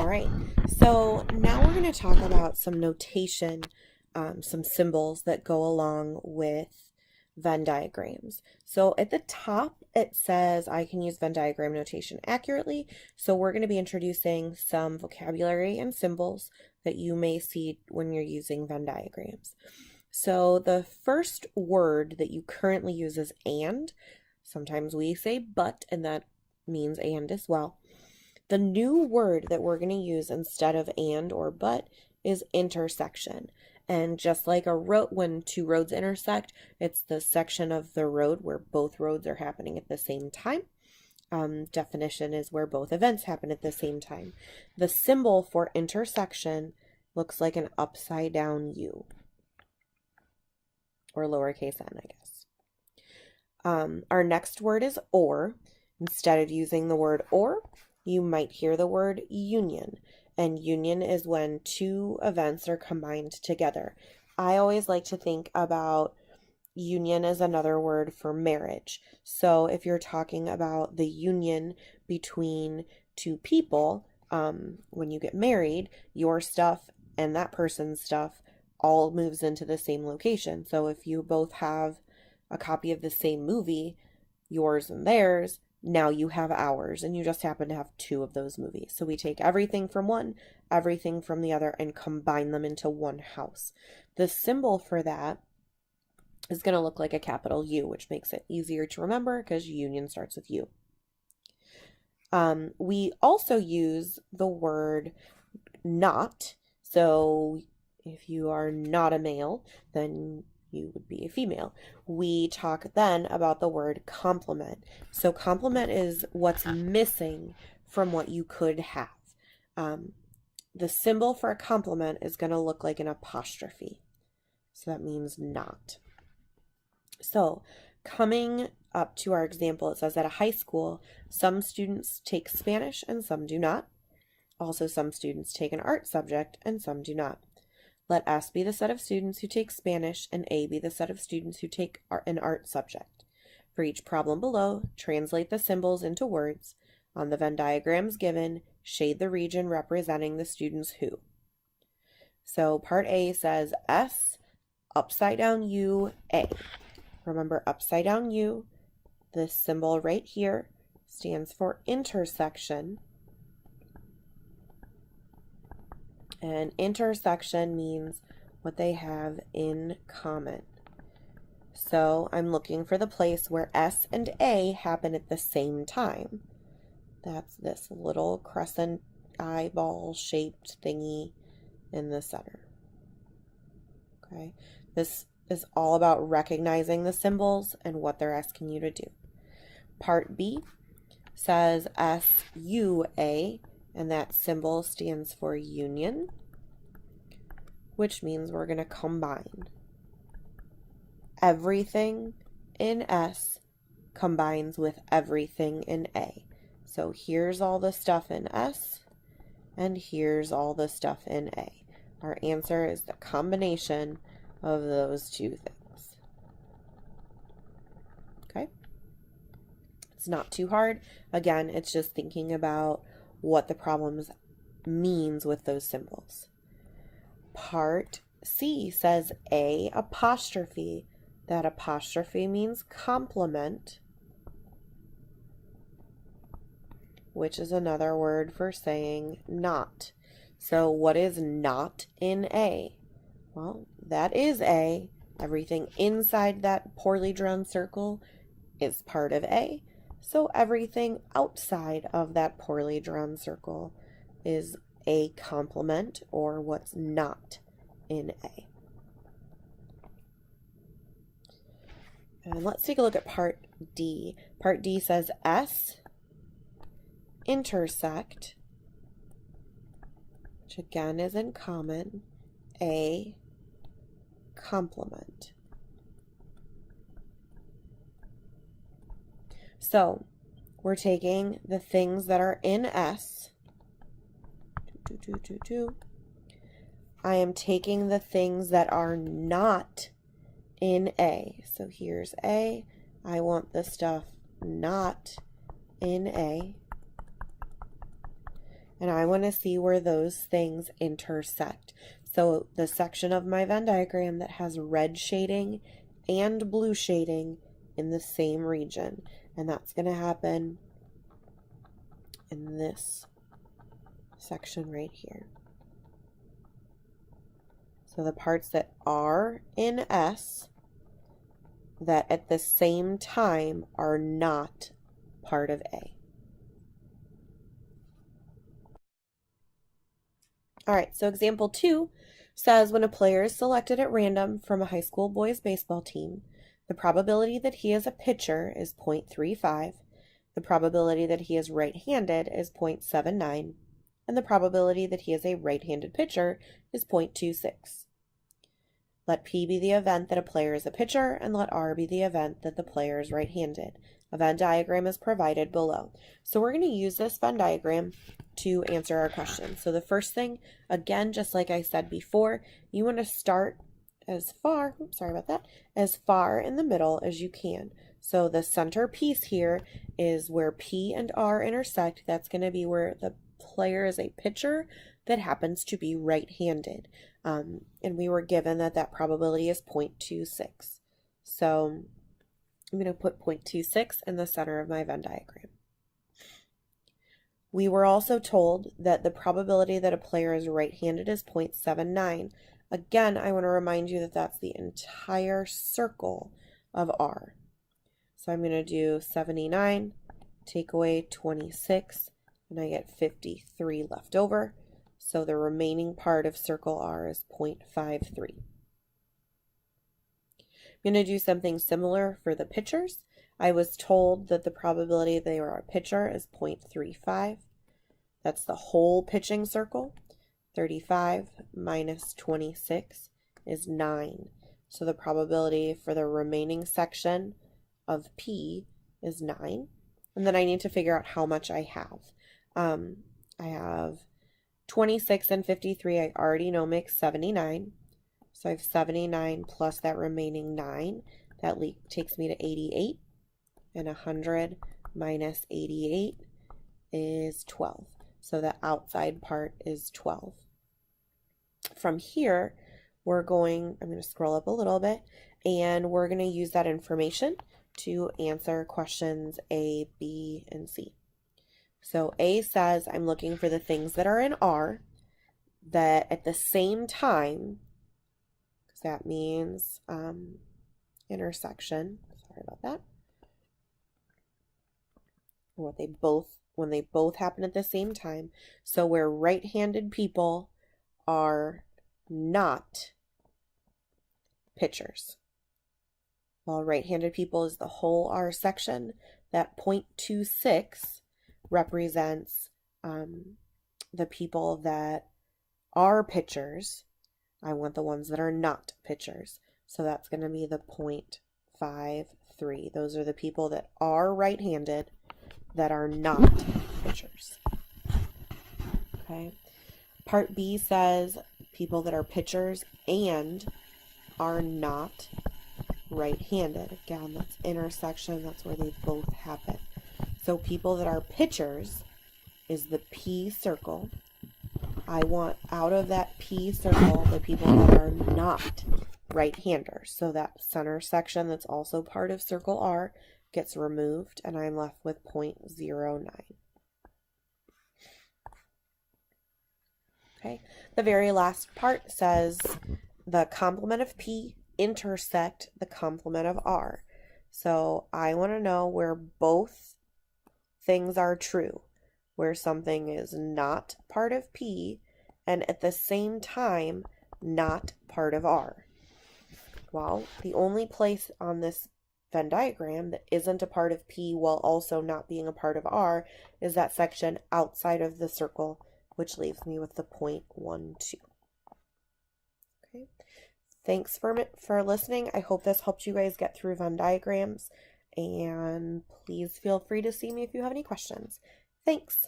All right, so now we're going to talk about some notation, some symbols that go along with Venn diagrams. So at the top, it says I can use Venn diagram notation accurately. So we're going to be introducing some vocabulary and symbols that you may see when you're using Venn diagrams. So the first word that you currently use is and. Sometimes we say but, and that means and as well. The new word that we're going to use instead of and or but is intersection. And just like a road, when two roads intersect, it's the section of the road where both roads are happening at the same time. Definition is where both events happen at the same time. The symbol for intersection looks like an upside down U, or lowercase n, I guess. Our next word is or. Instead of using the word or, you might hear the word union. And union is when two events are combined together. I always like to think about union as another word for marriage. So if you're talking about the union between two people, when you get married, your stuff and that person's stuff all moves into the same location. So if you both have a copy of the same movie, yours and theirs, now you have ours, and you just happen to have two of those movies. So we take everything from one, everything from the other, and combine them into one house. The symbol for that is going to look like a capital U, which makes it easier to remember because union starts with U. We also use the word not. So if you are not a male, then you would be a female. We talk then about the word complement. So complement is what's missing from what you could have. The symbol for a complement is going to look like an apostrophe. So that means not. So coming up to our example, it says at a high school, some students take Spanish and some do not. Also, some students take an art subject and some do not. Let S be the set of students who take Spanish and A be the set of students who take an art subject. For each problem below, translate the symbols into words. On the Venn diagrams given, shade the region representing the students who. So part A says S, upside down U, A. Remember upside down U, this symbol right here stands for intersection. And intersection means what they have in common. So I'm looking for the place where S and A happen at the same time. That's this little crescent eyeball shaped thingy in the center. Okay, this is all about recognizing the symbols and what they're asking you to do. Part B says SUA. And that symbol stands for union, which means we're going to combine. Everything in S combines with everything in A. So here's all the stuff in S, and here's all the stuff in A. Our answer is the combination of those two things. Okay? It's not too hard. Again, it's just thinking about what the problem means with those symbols. Part C says A apostrophe. That apostrophe means complement, which is another word for saying not. So what is not in A? Well, that is A. Everything inside that poorly drawn circle is part of A. So everything outside of that poorly drawn circle is a complement, or what's not in A. And let's take a look at part D. Part D says S intersect, which again is in common, A complement. So we're taking the things that are in S. I am taking the things that are not in A. So here's A. I want the stuff not in A. and I want to see where those things intersect. So the section of my Venn diagram that has red shading and blue shading in the same region, and that's going to happen in this section right here. So the parts that are in S that at the same time are not part of A. All right, so example 2 says when a player is selected at random from a high school boys baseball team, the probability that he is a pitcher is 0.35, the probability that he is right-handed is 0.79, and the probability that he is a right-handed pitcher is 0.26. Let P be the event that a player is a pitcher, and let R be the event that the player is right-handed. A Venn diagram is provided below. So we're going to use this Venn diagram to answer our question. So the first thing, again, just like I said before, you want to start as far in the middle as you can. So the center piece here is where P and R intersect. That's going to be where the player is a pitcher that happens to be right-handed. And we were given that probability is 0.26. So I'm going to put 0.26 in the center of my Venn diagram. We were also told that the probability that a player is right-handed is 0.79. Again, I want to remind you that that's the entire circle of R. So I'm going to do 79, take away 26, and I get 53 left over. So the remaining part of circle R is 0.53. I'm going to do something similar for the pitchers. I was told that the probability they are a pitcher is 0.35. That's the whole pitching circle. 35 minus 26 is 9. So the probability for the remaining section of P is 9. And then I need to figure out how much I have. I have 26 and 53, I already know makes 79. So I have 79 plus that remaining 9. That takes me to 88. And 100 minus 88 is 12. So the outside part is 12. From here, I'm going to scroll up a little bit, and we're going to use that information to answer questions A, B, and C. So A says I'm looking for the things that are in R that at the same time, because that means intersection, sorry about that, when they both happen at the same time. So where right-handed people are not pitchers. While right-handed people is the whole R section, that 0.26 represents the people that are pitchers. I want the ones that are not pitchers. So that's going to be the 0.53. Those are the people that are right-handed that are not pitchers. Okay. Part B says people that are pitchers and are not right-handed. Again, that's intersection. That's where they both happen. So people that are pitchers is the P circle. I want out of that P circle the people that are not right-handers. So that center section that's also part of circle R gets removed, and I'm left with 0.09. Okay, the very last part says the complement of P intersect the complement of R. So I want to know where both things are true, where something is not part of P and at the same time not part of R. Well, the only place on this Venn diagram that isn't a part of P while also not being a part of R is that section outside of the circle, which leaves me with the 0.12. Okay. Thanks for listening. I hope this helped you guys get through Venn diagrams, and please feel free to see me if you have any questions. Thanks.